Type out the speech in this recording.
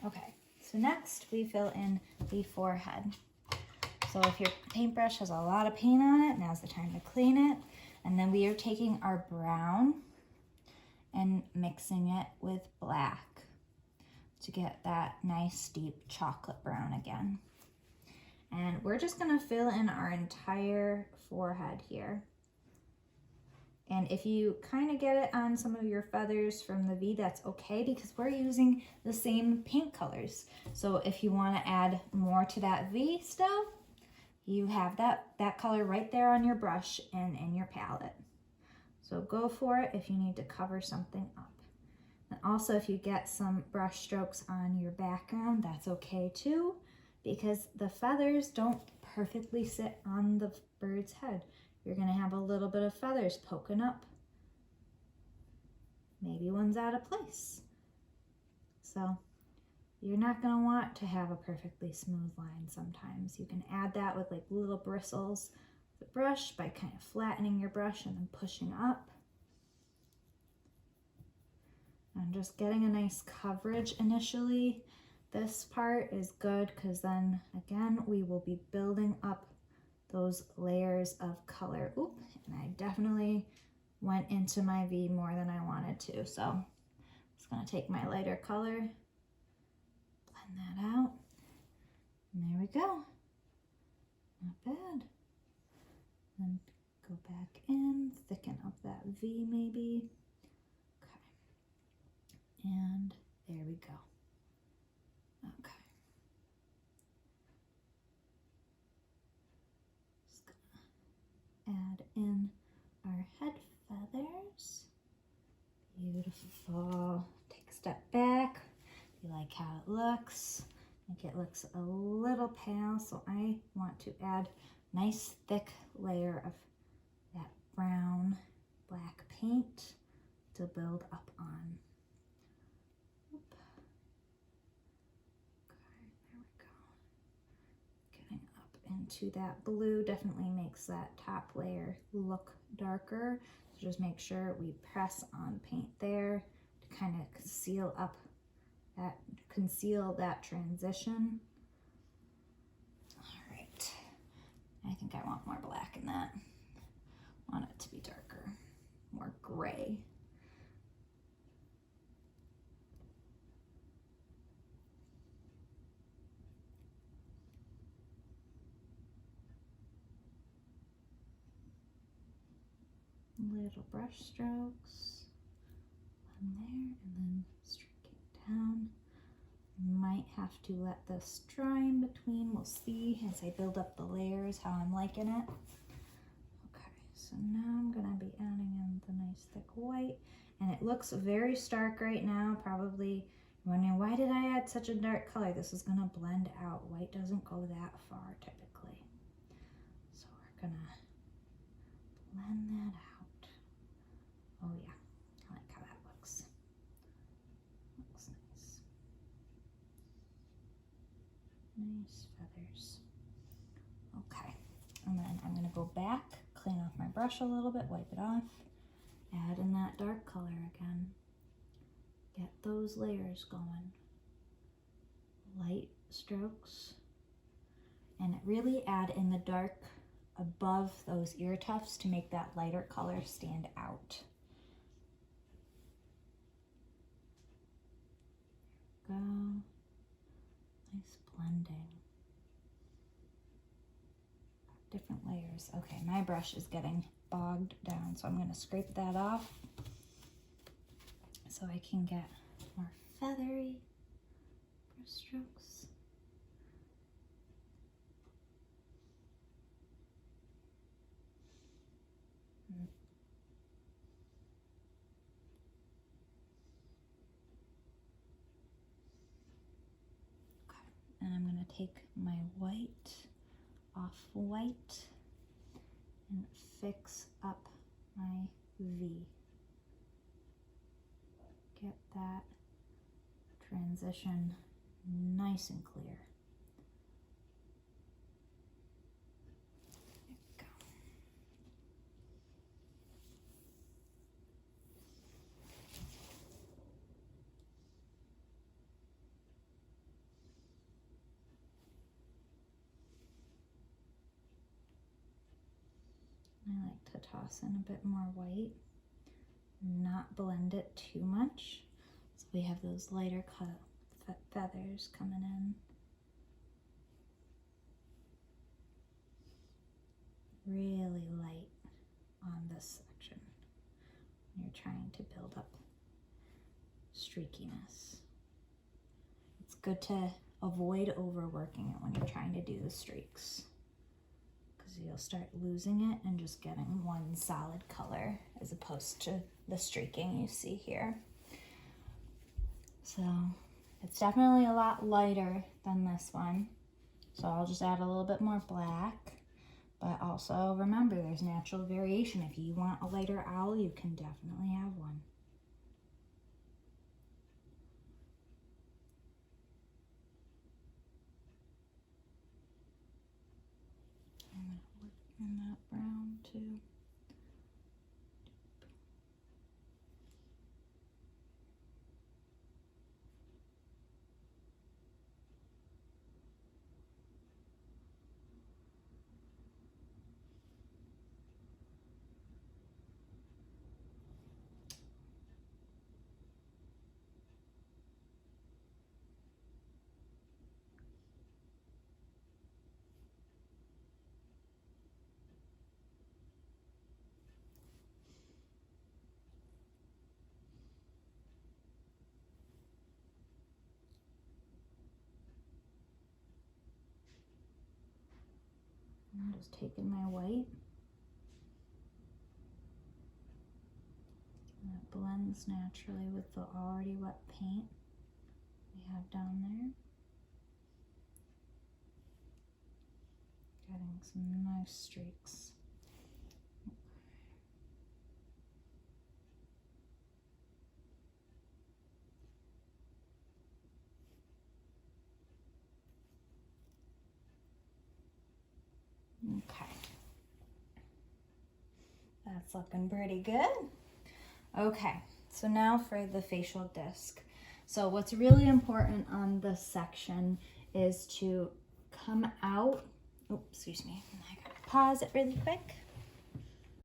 Okay, so next we fill in the forehead. So if your paintbrush has a lot of paint on it, now's the time to clean it. And then we are taking our brown and mixing it with black to get that nice deep chocolate brown again. And we're just gonna fill in our entire forehead here. And if you kind of get it on some of your feathers from the V, that's okay, because we're using the same paint colors. So if you want to add more to that V still, you have that color right there on your brush and in your palette. So go for it if you need to cover something up. And also if you get some brush strokes on your background, that's okay too, because the feathers don't perfectly sit on the bird's head. You're gonna have a little bit of feathers poking up. Maybe one's out of place. So you're not gonna want to have a perfectly smooth line sometimes. You can add that with like little bristles with the brush by kind of flattening your brush and then pushing up. And just getting a nice coverage initially. This part is good because then again, we will be building up those layers of color. Oop, and I definitely went into my V more than I wanted to. So I'm just gonna take my lighter color, blend that out, and there we go. Not bad. Then go back in, thicken up that V maybe. Okay, and there we go. Okay. Add in our head feathers. Beautiful. Take a step back. If you like how it looks, I think it looks a little pale, so I want to add a nice thick layer of that brown black paint to build up on. Oop. Okay, there we go. Getting up into that blue definitely makes that top layer look darker. So just make sure we press on paint there to kind of conceal that transition. All right, I think I want more black in that. I want it to be darker, more gray. Little brush strokes on there and then streak it down. Might have to let this dry in between. We'll see as I build up the layers how I'm liking it. Okay, so now I'm gonna be adding in the nice thick white, and it looks very stark right now. Probably wondering, why did I add such a dark color? This is gonna blend out. White doesn't go that far typically. So we're gonna blend that out. Oh yeah, I like how that looks. Looks nice. Nice feathers. Okay, and then I'm gonna go back, clean off my brush a little bit, wipe it off, add in that dark color again. Get those layers going. Light strokes. And really add in the dark above those ear tufts to make that lighter color stand out. Go. Nice blending. Different layers. Okay, my brush is getting bogged down, so I'm going to scrape that off so I can get more feathery brush strokes. And I'm going to take my white, off-white, and fix up my V. Get that transition nice and clear. There we go. to toss in a bit more white, not blend it too much. So we have those lighter cut feathers coming in. Really light on this section when you're trying to build up streakiness. It's good to avoid overworking it when you're trying to do the streaks, because you'll start losing it and just getting one solid color as opposed to the streaking you see here. So it's definitely a lot lighter than this one. So I'll just add a little bit more black. But also remember, there's natural variation. If you want a lighter owl, you can definitely have one. I'm going to work in that brown too. I'm just taking my white. And it blends naturally with the already wet paint we have down there. Getting some nice streaks. Okay, that's looking pretty good. Okay, so now for the facial disc. So what's really important on this section is to come out, oh, excuse me, I gotta pause it really quick.